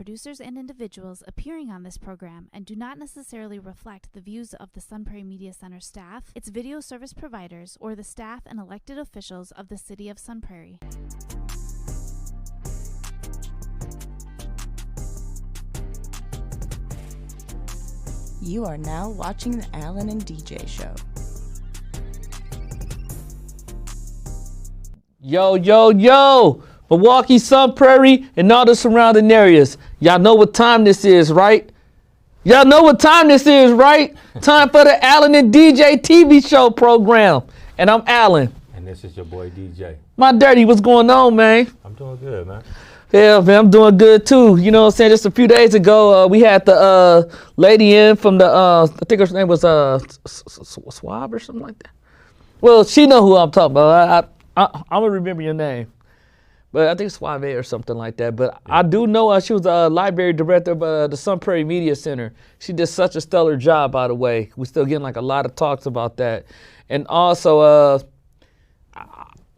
producers and individuals appearing on this program and do not necessarily reflect the views of the Sun Prairie Media Center staff, its video service providers, or the staff and elected officials of the City of Sun Prairie. You are now watching the Alan and DJ Show. Yo, yo, yo! Milwaukee, Sun Prairie, and all the surrounding areas. Y'all know what time this is, right? Y'all know what time this is, right? Time for the Alan and DJ TV show program. And I'm Alan. And this is your boy DJ. My dirty, what's going on, man? I'm doing good, man. Yeah, man, I'm doing good too. You know what I'm saying? Just a few days ago, we had the lady in from the, I think her name was Swab or something like that. Well, she know who I'm talking about. I'm going to remember your name. But I think it's Suave or something like that. But yeah. I do know she was a library director of the Sun Prairie Media Center. She did such a stellar job, by the way. We're still getting like a lot of talks about that. And also,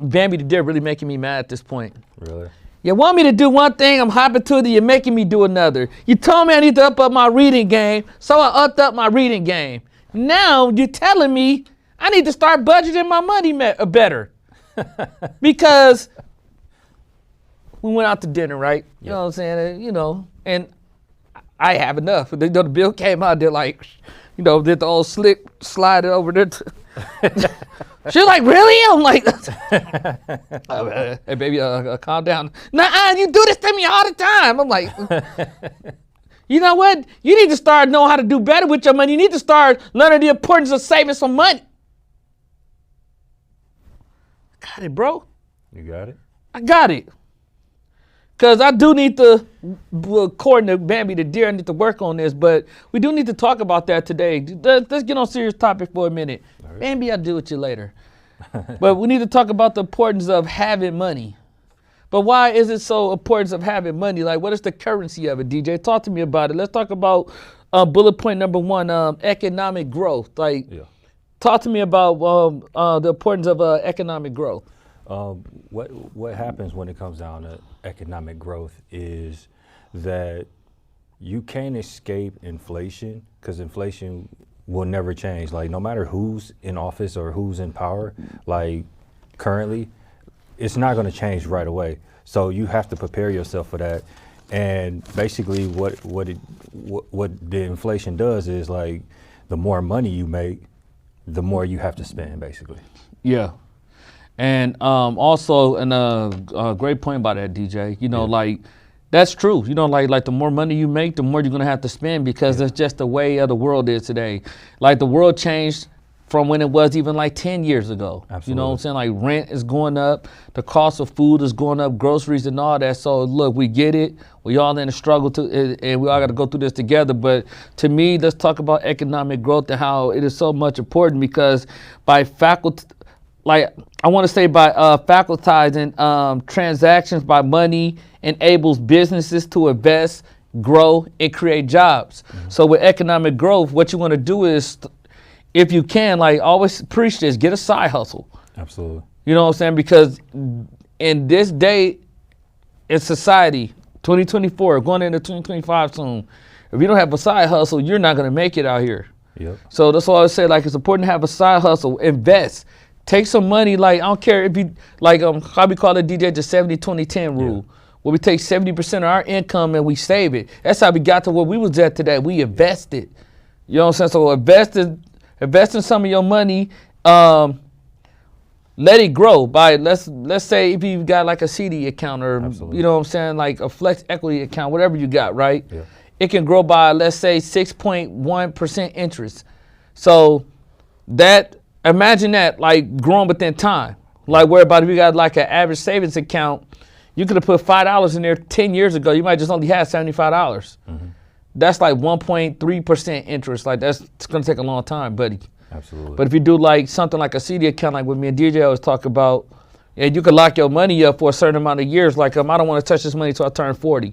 Bambi the Deer really making me mad at this point. Really? You want me to do one thing, I'm hopping to it, you're making me do another. You told me I need to up my reading game, so I upped up my reading game. Now you're telling me I need to start budgeting my money better. Because we went out to dinner, right? You know what I'm saying? You know, and I have enough. The bill came out, they're like, you know, did the old slip slide it over there. She was like, really? I'm like, hey, baby, calm down. Nah, you do this to me all the time. I'm like, you know what? You need to start knowing how to do better with your money. You need to start learning the importance of saving some money. Got it, bro. You got it? I got it. Because I do need to, according to Bambi the Deer, I need to work on this, but we do need to talk about that today. Let's get on serious topic for a minute. Right. Bambi, I'll deal with you later. But we need to talk about the importance of having money. But why is it so important of having money? Like, what is the currency of it, DJ? Talk to me about it. Let's talk about bullet point number one, economic growth. Like, talk to me about the importance of economic growth. What happens when it comes down to economic growth is that you can't escape inflation, because inflation will never change. Like, no matter who's in office or who's in power, like currently, it's not going to change right away. So you have to prepare yourself for that. And basically what the inflation does is, like, the more money you make, the more you have to spend, basically. Yeah. And also, and a great point about that, DJ, you know, like, that's true. You know, like the more money you make, the more you're going to have to spend, because that's just the way of the world is today. Like, the world changed from when it was even like 10 years ago. Absolutely. You know what I'm saying? Like, rent is going up, the cost of food is going up, groceries and all that. So look, we get it. We all in a struggle and we all got to go through this together. But to me, let's talk about economic growth and how it is so much important, because by facultizing transactions by money enables businesses to invest, grow, and create jobs. Mm-hmm. So with economic growth, what you want to do is, if you can, like, always preach this, get a side hustle. Absolutely. You know what I'm saying? Because in this day, in society, 2024, going into 2025 soon, if you don't have a side hustle, you're not going to make it out here. Yep. So that's why I say, like, it's important to have a side hustle, invest. Take some money, like, I don't care if you, like, how we call it, DJ, the 70-20-10 rule, where we take 70% of our income and we save it. That's how we got to where we was at today. We invested. You know what I'm saying? So invest in some of your money, let it grow by, let's say if you got like a CD account or, you know what I'm saying, like a flex equity account, whatever you got, right? Yeah. It can grow by, let's say, 6.1% interest. So imagine that, like, growing within time. Like, whereby if you got like an average savings account, you could have put $5 in there 10 years ago. You might just only have $75. Mm-hmm. That's like 1.3% interest. Like, it's going to take a long time, buddy. Absolutely. But if you do like something like a CD account, like what me and DJ always talk about, and you could lock your money up for a certain amount of years. Like, I don't want to touch this money until I turn 40.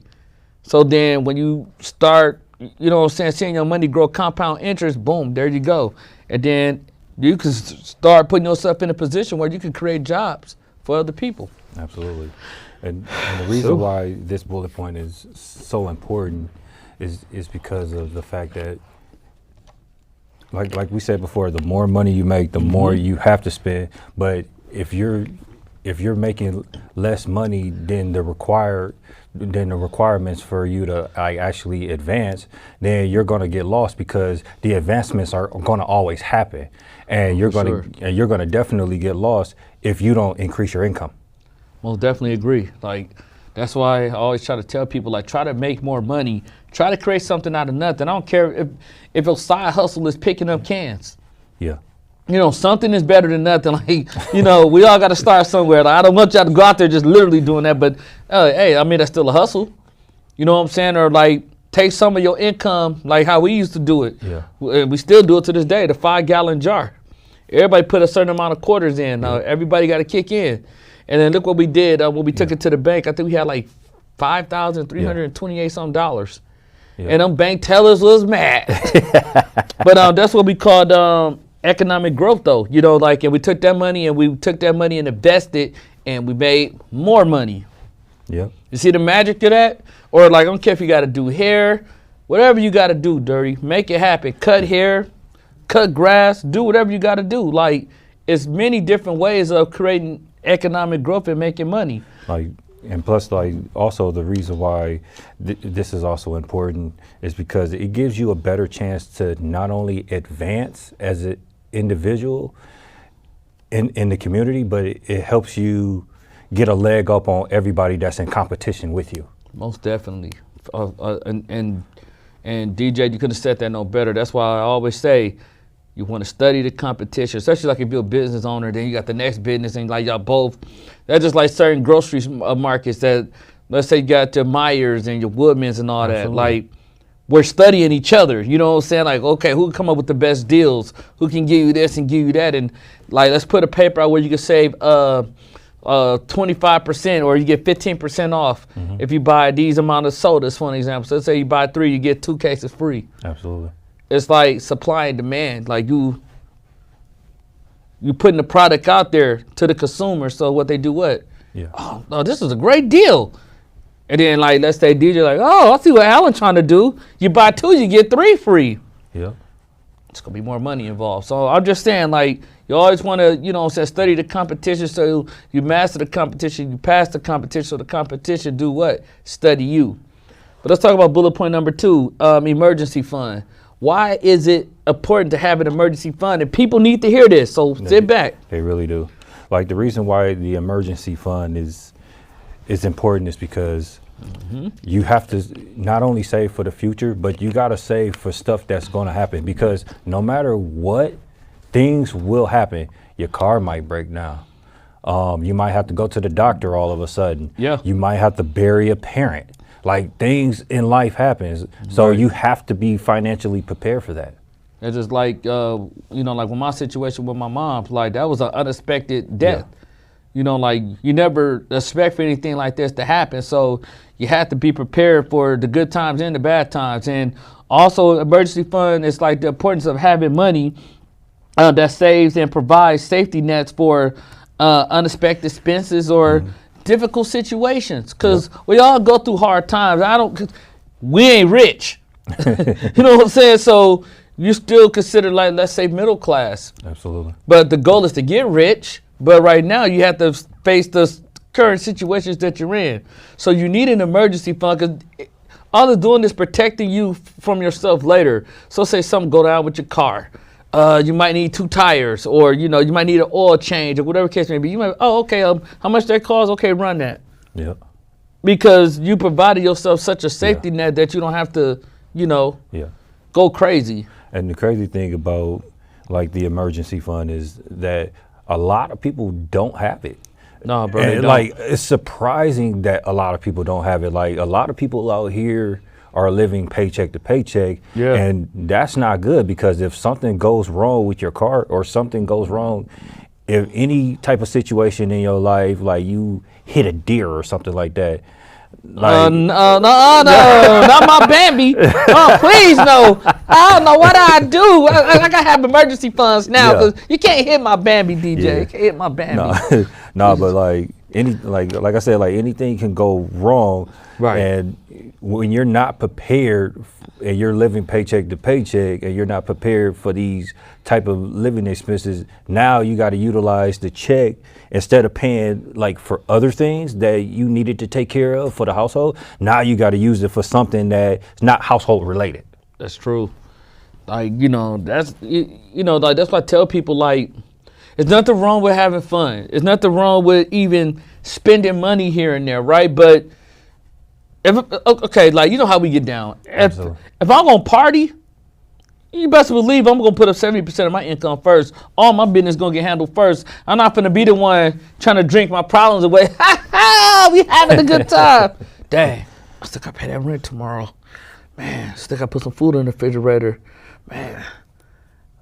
So then when you start, you know what I'm saying, seeing your money grow compound interest, boom, there you go. And then you can start putting yourself in a position where you can create jobs for other people. Absolutely. And the reason why this bullet point is so important is because of the fact that, like we said before, the more money you make, the more you have to spend. But if you're making less money than the requirements for you to actually advance, then you're going to get lost, because the advancements are going to always happen, and you're going to definitely get lost if you don't increase your income. Most definitely agree. Like, that's why I always try to tell people, like, try to make more money. Try to create something out of nothing. I don't care if your side hustle is picking up cans. Yeah. You know, something is better than nothing. Like, you know, we all got to start somewhere. Like, I don't want y'all to go out there just literally doing that, but hey, I mean, that's still a hustle. You know what I'm saying? Or like, take some of your income, like how we used to do it. Yeah. We still do it to this day, the 5-gallon jar. Everybody put a certain amount of quarters in. Everybody got to kick in. And then look what we did when we took it to the bank. I think we had like $5,328 some dollars. Yeah. And them bank tellers was mad. But that's what we called economic growth, though. You know, like, and we took that money and invested, and we made more money. Yeah. You see the magic of that? Or like, I don't care if you got to do hair, whatever you got to do, Dirty, make it happen. Cut hair, cut grass, do whatever you got to do. Like, it's many different ways of creating economic growth and making money. Like, and plus, like, also the reason why this is also important is because it gives you a better chance to not only advance as an individual in the community, but it helps you get a leg up on everybody that's in competition with you. Most definitely. And DJ, you couldn't have said that no better. That's why I always say, you want to study the competition, especially like if you're a business owner, then you got the next business, and like y'all both, that's just like certain grocery markets that, let's say you got your Myers and your Woodmans and all that. Like, we're studying each other, you know what I'm saying? Like, okay, who can come up with the best deals? Who can give you this and give you that? And like, let's put a paper out where you can save 25%, or you get 15% off if you buy these amount of sodas, for an example. So let's say you buy 3, you get 2 cases free. Absolutely. It's like supply and demand. Like, you putting the product out there to the consumer. So what they do, what? Yeah. Oh, no, this is a great deal. And then, like, let's say DJ, like, oh, I see what Alan trying to do. You buy 2, you get 3 free. Yeah. It's gonna be more money involved. So I'm just saying, like, you always want to, you know, study the competition, so you master the competition, you pass the competition, so the competition do what? Study you. But let's talk about bullet point number 2, emergency fund. Why is it important to have an emergency fund? And people need to hear this, so sit back. They really do. Like, the reason why the emergency fund is important is because you have to not only save for the future, but you got to save for stuff that's going to happen, because no matter what, things will happen. Your car might break down. You might have to go to the doctor all of a sudden. Yeah. You might have to bury a parent. Like, things in life happens, so you have to be financially prepared for that. It's just like, you know, like with my situation with my mom, like, that was an unexpected death. Yeah. You know, like, you never expect for anything like this to happen, so you have to be prepared for the good times and the bad times. And also, emergency fund is like the importance of having money that saves and provides safety nets for unexpected expenses or difficult situations, because we all go through hard times. We ain't rich. You know what I'm saying? So you still consider, like, let's say middle class. Absolutely. But the goal is to get rich. But right now you have to face the current situations that you're in. So you need an emergency fund, because all it's doing is protecting you from yourself later. So say something go down with your car. You might need 2 tires, or, you know, you might need an oil change, or whatever case may be. You might, how much that costs? Okay, run that. Yep. Because you provided yourself such a safety net that you don't have to, you know, go crazy. And the crazy thing about, like, the emergency fund is that a lot of people don't have it. No, bro. And, like, it's surprising that a lot of people don't have it. Like, a lot of people out here are living paycheck to paycheck. Yeah. And that's not good, because if something goes wrong with your car, or something goes wrong, if any type of situation in your life, like you hit a deer or something like that. Like, no, not my Bambi. Oh, please, no. I don't know what I do. I gotta have emergency funds now, because you can't hit my Bambi, DJ. You can't hit my Bambi. No, but like, like I said, like anything can go wrong. Right. And when you're not prepared and you're living paycheck to paycheck and you're not prepared for these type of living expenses, now you got to utilize the check instead of paying like for other things that you needed to take care of for the household. Now you got to use it for something that's not household related. That's true. Like, that's, like that's why I tell people, like, there's nothing wrong with having fun. There's nothing wrong with even spending money here and there, right? But like, you know how we get down. If I'm gonna party, you best believe I'm gonna put up 70% of my income first. All my business gonna get handled first. I'm not gonna be the one trying to drink my problems away. Ha ha! We having a good time. Dang, I still gotta pay that rent tomorrow. Man, still gotta put some food in the refrigerator. Man,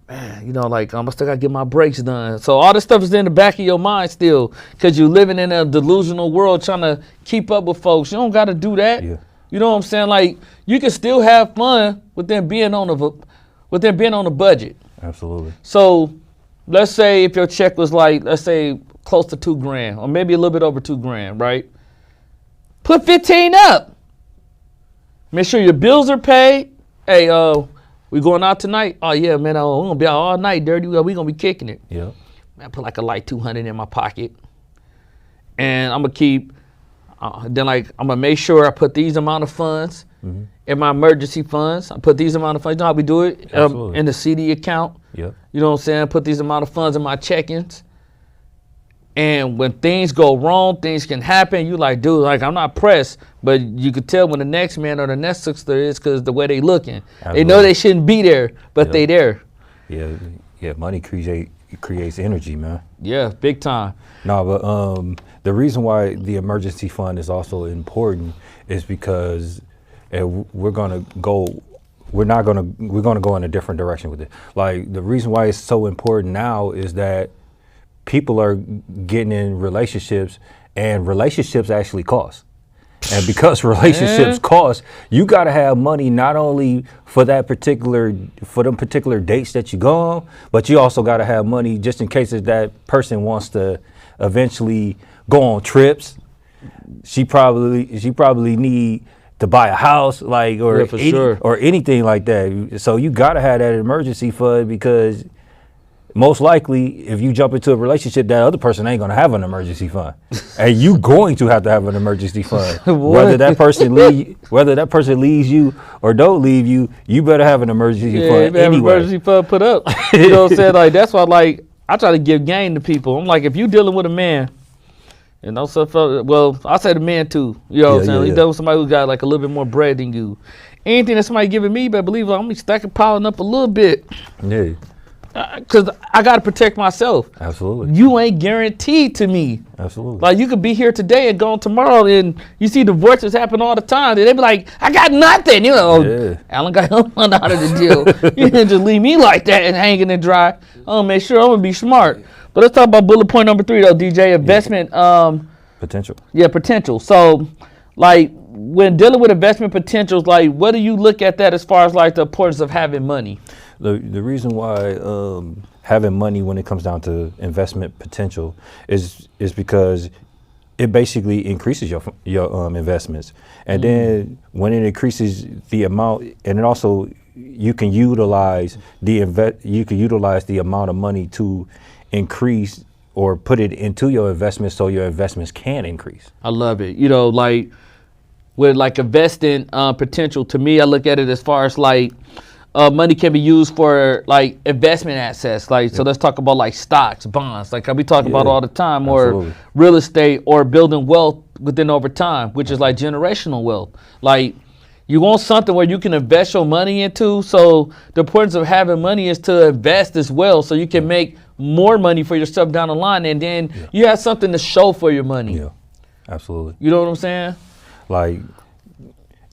like I still gotta get my breaks done. So all this stuff is in the back of your mind still, because you're living in a delusional world trying to keep up with folks. You don't gotta do that. Yeah. You know what I'm saying? Like, you can still have fun within being on a budget. Absolutely. So let's say if your check was like, let's say close to $2,000 or maybe a little bit over $2,000, right? Put 15 up. Make sure your bills are paid. Hey, we going out tonight? Oh yeah, man, we're gonna be out all night, Dirty. We gonna be kicking it. Yeah. Man, put like a light 200 in my pocket. And I'm gonna keep, I'm gonna make sure I put these amount of funds in my emergency funds. I put these amount of funds, you know how we do it? In the CD account. Yep. You know what I'm saying? Put these amount of funds in my check-ins. And when things go wrong, things can happen. You like, dude, like I'm not pressed, but you could tell when the next man or the next sister is because the way they looking. Absolutely. They know they shouldn't be there, but they there. Yeah, money creates energy, man. Yeah, big time. No, but the reason why the emergency fund is also important is because we're gonna go in a different direction with it. Like the reason why it's so important now is that people are getting in relationships, and relationships actually cost. And because relationships cost, you got to have money not only for them particular dates that you go on, but you also got to have money just in case if that person wants to eventually go on trips. She probably need to buy a house, like or anything like that. So you got to have that emergency fund, because most likely, if you jump into a relationship, that other person ain't gonna have an emergency fund, and you going to have an emergency fund. Whether that person leaves you or don't leave you, you better have an emergency fund. Have an emergency fund put up. You know what I'm saying? Like that's why, like I try to give game to people. I'm like, if you dealing with a man, and also, well, I say the man too. You know what I'm saying? You dealing with somebody who got like a little bit more bread than you. Anything that somebody giving me, but believe it, I'm stacking piling up a little bit. Yeah. Because I got to protect myself. Absolutely. You ain't guaranteed to me. Absolutely. Like you could be here today and gone tomorrow, and you see divorces happen all the time. And they be like, I got nothing. You know, Alan got out of the deal. You didn't just leave me like that and hanging and dry. I'm going to make sure I'm going to be smart. But let's talk about bullet point number 3, though, DJ, investment. Potential. Yeah, potential. So, like, when dealing with investment potentials, like, what do you look at that as far as, like, the importance of having money? The reason why having money when it comes down to investment potential is because it basically increases your investments, and then when it increases the amount, and it also you can utilize the amount of money to increase or put it into your investments so your investments can increase. I love it. You know, like with like investing potential, to me, I look at it as far as like money can be used for like investment assets. Like, so let's talk about like stocks, bonds, like we talk about all the time, or real estate, or building wealth within over time, which is like generational wealth. Like you want something where you can invest your money into. So the importance of having money is to invest as well, so you can make more money for yourself down the line, and then you have something to show for your money. Yeah, absolutely. You know what I'm saying? Like,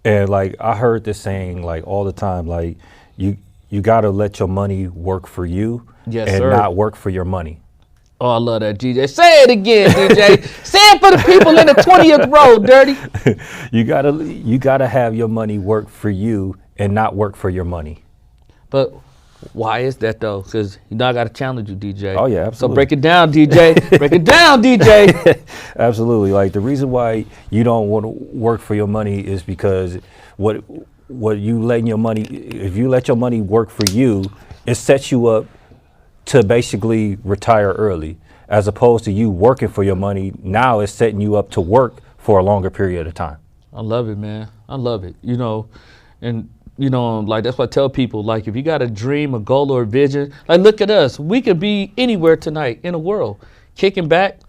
and like I heard this saying like all the time, like you gotta let your money work for you, not work for your money. Oh, I love that, DJ. Say it again, DJ. Say it for the people in the 20th row, Dirty. You gotta have your money work for you and not work for your money. But why is that though? Because I got to challenge you, DJ. Oh yeah, absolutely. So break it down, DJ. Break it down, DJ. Absolutely. Like the reason why you don't want to work for your money is because what you letting your money, if you let your money work for you, it sets you up to basically retire early, as opposed to you working for your money. Now it's setting you up to work for a longer period of time. I love it, man. I love it. You know, and you know, like that's what I tell people, like if you got a dream, a goal, or a vision, like look at us. We could be anywhere tonight in the world, kicking back,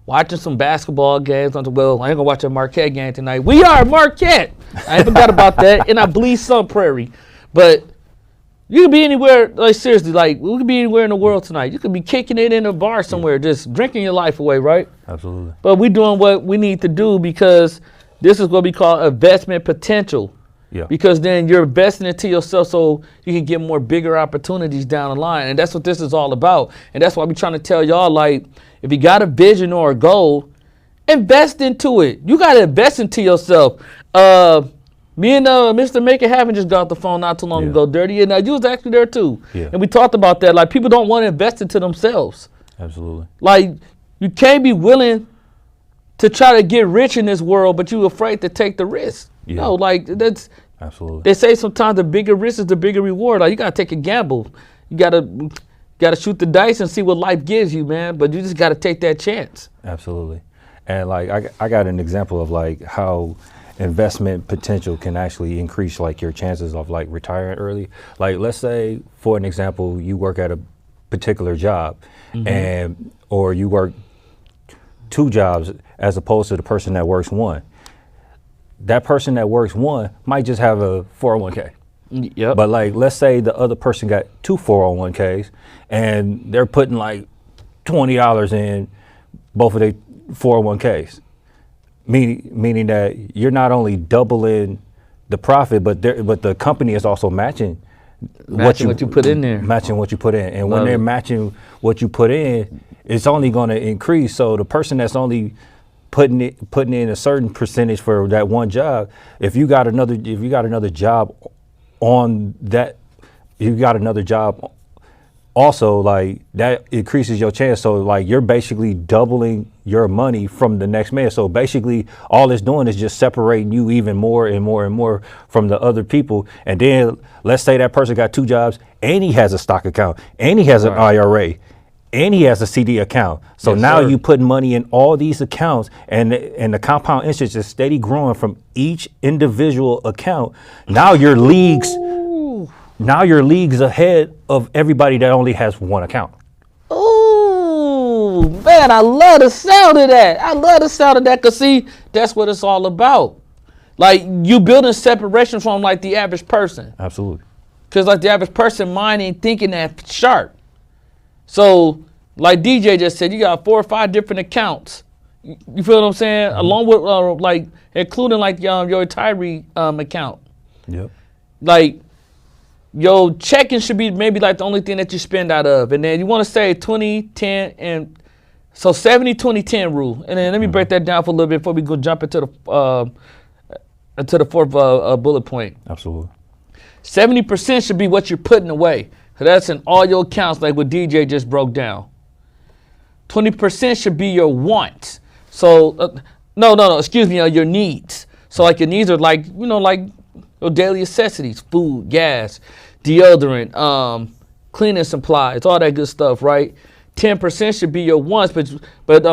watching some basketball games. Well, I ain't gonna watch a Marquette game tonight. We are Marquette. I ain't forgot about that. And I bleed Sun Prairie. But you could be anywhere, like seriously, like we could be anywhere in the world tonight. You could be kicking it in a bar somewhere, just drinking your life away, right? Absolutely. But we're doing what we need to do because this is what we call investment potential. Yeah. Because then you're investing into yourself so you can get more bigger opportunities down the line. And that's what this is all about. And that's why we're trying to tell y'all, like, if you got a vision or a goal, invest into it. You got to invest into yourself. Me and Mr. Make It Happen just got off the phone not too long ago, Dirty, and you was actually there too. Yeah. And we talked about that. Like, people don't want to invest into themselves. Absolutely. Like, you can't be willing to try to get rich in this world, but you're afraid to take the risk. Yeah. No, like, that's... Absolutely. They say sometimes the bigger risk is the bigger reward. Like, you gotta take a gamble. You gotta shoot the dice and see what life gives you, man. But you just gotta take that chance. Absolutely. And like I got an example of like how investment potential can actually increase like your chances of like retiring early. Like let's say, for an example, you work at a particular job and or you work 2 jobs as opposed to the person that works 1. That person that works 1 might just have a 401k. Yep. But like, let's say the other person got 2 401ks and they're putting like $20 in both of their 401ks, meaning that you're not only doubling the profit, but the company is also matching what you put in there. Matching what you put in. And Love when they're it. matching what you put in, it's only going to increase. So the person that's only putting in a certain percentage for that one job, if you got another job on that, you got another job also, like that increases your chance. So like you're basically doubling your money from the next man. So basically all it's doing is just separating you even more and more and more from the other people. And then let's say that person got 2 jobs and he has a stock account and he has an IRA and he has a CD account. So now you put money in all these accounts and the compound interest is steady growing from each individual account. Now your leagues ahead of everybody that only has 1 account. Ooh, man, I love the sound of that. Cause see, that's what it's all about. Like you building separation from like the average person. Absolutely. Cause like the average person mind ain't thinking that sharp. So like DJ just said, you got 4 or 5 different accounts. You feel what I'm saying? Along with like including like your retiree account. Yep. Like your checking should be maybe like the only thing that you spend out of. And then you want to say 20, 10, and so 70, 20, 10 rule. And then let me break that down for a little bit before we go jump into the 4th bullet point. Absolutely. 70% should be what you're putting away. So that's in all your accounts like what DJ just broke down. 20% should be your wants. So, excuse me, your needs. So like your needs are like, like your daily necessities, food, gas, deodorant, cleaning supplies, all that good stuff, right? 10% should be your wants, but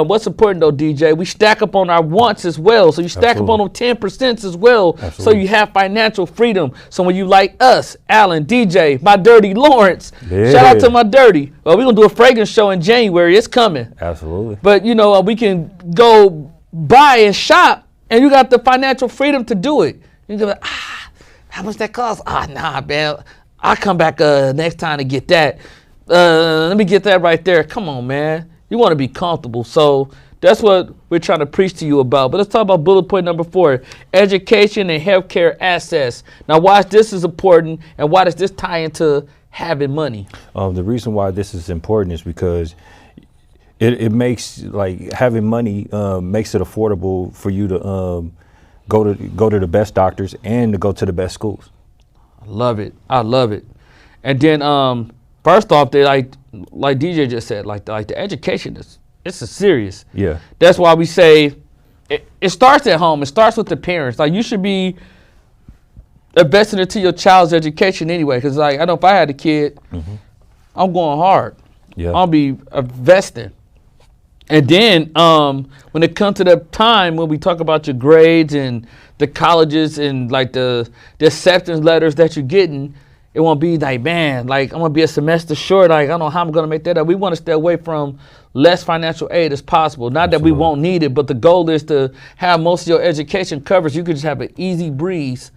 what's important though, DJ? We stack up on our wants as well. So you stack up on them 10% as well. Absolutely. So you have financial freedom. So when you like us, Alan, DJ, my dirty Lawrence, shout out to my dirty. Well, we're gonna do a fragrance show in January. It's coming. Absolutely. But we can go buy and shop, and you got the financial freedom to do it. You can be like, how much that cost? Nah, man. I'll come back next time to get that. Let me get that right there. Come on, man. You want to be comfortable. So that's what we're trying to preach to you about. But let's talk about bullet point number 4, education and healthcare access. Now, why this is important and why does this tie into having money? The reason why this is important is because it makes like having money makes it affordable for you to go to the best doctors and to go to the best schools. I love it. And then first off, they like DJ just said, like the education is This is serious. Yeah. That's why we say it starts at home. It starts with the parents. Like, you should be investing into your child's education anyway. Because, like, I know if I had a kid, I'm going hard. Yeah. I'll be investing. And then when it comes to the time when we talk about your grades and the colleges and like the acceptance letters that you're getting, it won't be like, man, like I'm gonna be a semester short. Like I don't know how I'm gonna make that up. We want to stay away from less financial aid as possible. Not that we won't need it, but the goal is to have most of your education covered. So you could just have an easy breeze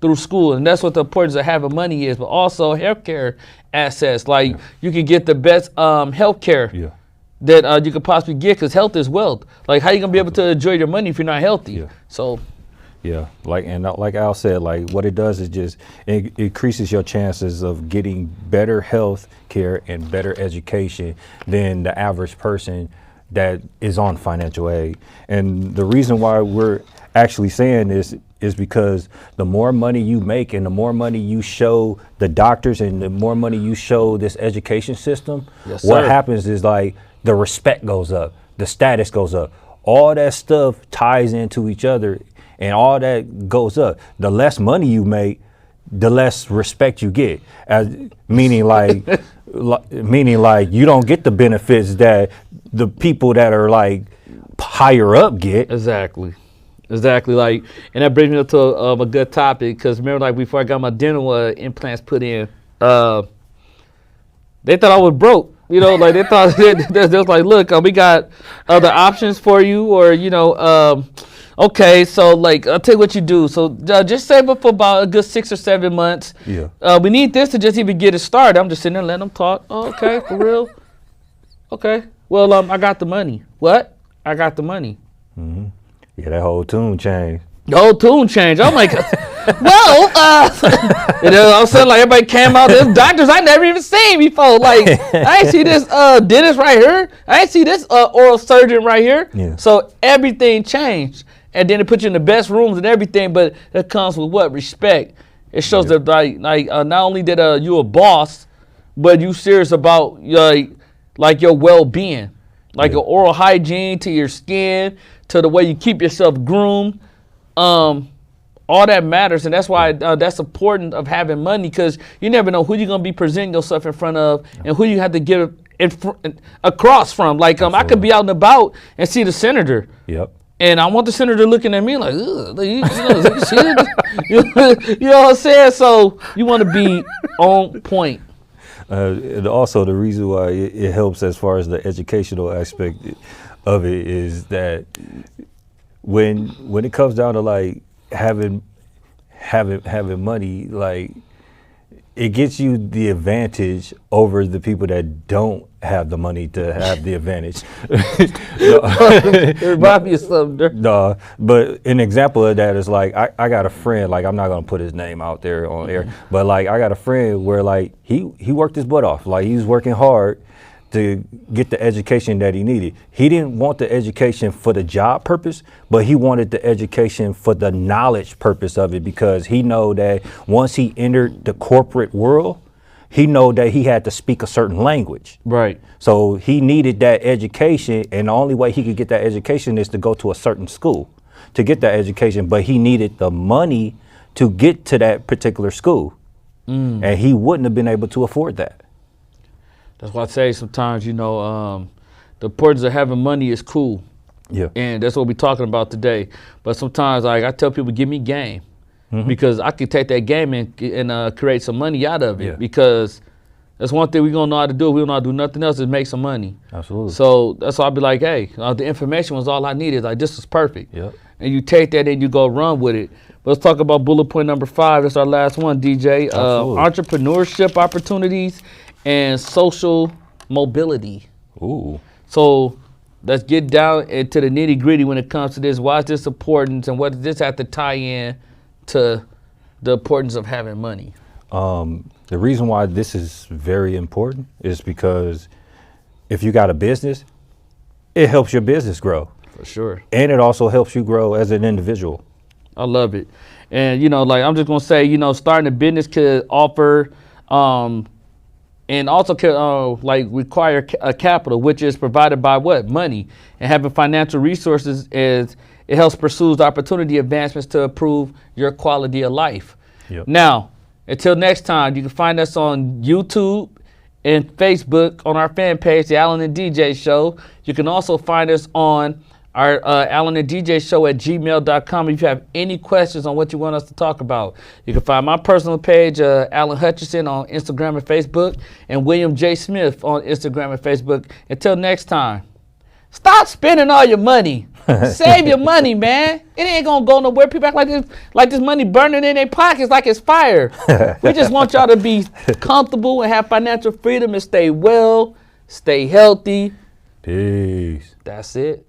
through school, and that's what the importance of having money is. But also healthcare assets, like you can get the best healthcare. Yeah. That you could possibly get, because health is wealth. Like, how you gonna be able to enjoy your money if you're not healthy? Yeah. So, yeah, like Al said, like what it does is just it increases your chances of getting better health care and better education than the average person that is on financial aid. And the reason why we're actually saying this is because the more money you make and the more money you show the doctors and the more money you show this education system, what happens is like the respect goes up, the status goes up. All that stuff ties into each other and all that goes up. The less money you make, the less respect you get. Meaning like you don't get the benefits that the people that are like higher up get. Exactly. Like, and that brings me up to a good topic, because remember, like before I got my dental implants put in, they thought I was broke. You know, like they thought they was like, look, we got other options for you, or okay, so like I'll tell you what you do. So just save up for about a good 6 or 7 months. Yeah. We need this to just even get it started. I'm just sitting there letting them talk. Oh, okay, for real. Okay. Well, I got the money. What? I got the money. Mm-hmm. Yeah, that whole tune changed. The whole tune changed. I'm like, well, you know, all of a sudden, like everybody came out. There's doctors I never even seen before. Like, I ain't see this dentist right here. I ain't see this oral surgeon right here. Yeah. So everything changed, and then it put you in the best rooms and everything. But that comes with what? Respect. It shows that like not only that you a boss, but you serious about like your well-being, like your oral hygiene, to your skin, to the way you keep yourself groomed. All that matters, and that's why that's important of having money, because you never know who you're gonna be presenting yourself in front of, and who you have to get across from. Like I could be out and about and see the senator. Yep. And I want the senator looking at me like, ugh, you know what I'm saying? So you want to be on point. And also the reason why it helps as far as the educational aspect of it is that when it comes down to like having money, like it gets you the advantage over the people that don't have the money to have the advantage. Remind me of something. No, but an example of that is like I got a friend, like I'm not gonna put his name out there on air, but like I got a friend where like he worked his butt off, like he was working hard to get the education that he needed. He didn't want the education for the job purpose, but he wanted the education for the knowledge purpose of it, because he know that once he entered the corporate world, he know that he had to speak a certain language. Right. So he needed that education, and the only way he could get that education is to go to a certain school to get that education, but he needed the money to get to that particular school. And he wouldn't have been able to afford that. That's why I say sometimes, the importance of having money is cool. Yeah. And that's what we're talking about today. But sometimes, like I tell people, give me game, because I can take that game and create some money out of it. Yeah. Because that's one thing we're going to know how to do. We don't know how to do nothing else is make some money. Absolutely. So that's why I'll be like, hey, the information was all I needed. Like, this is perfect. Yep. And you take that and you go run with it. But let's talk about bullet point number 5. That's our last one, DJ. Entrepreneurship opportunities and social mobility. Ooh. So let's get down into the nitty gritty when it comes to this. Why is this important, and what does this have to tie in to the importance of having money? The reason why this is very important is because if you got a business, it helps your business grow. For sure. And it also helps you grow as an individual. I love it. And, like I'm just going to say, starting a business could offer and also require a capital, which is provided by what? Money. And having financial resources it helps pursue the opportunity advancements to improve your quality of life. Yep. Now, until next time, you can find us on YouTube and Facebook on our fan page, The Alan and DJ Show. You can also find us on our Alan and DJ Show at gmail.com. If you have any questions on what you want us to talk about, you can find my personal page, Alan Hutchinson, on Instagram and Facebook, and William J. Smith on Instagram and Facebook. Until next time, stop spending all your money. Save your money, man. It ain't gonna go nowhere. People act like this money burning in their pockets like it's fire. We just want y'all to be comfortable and have financial freedom and stay well, stay healthy. Peace. That's it.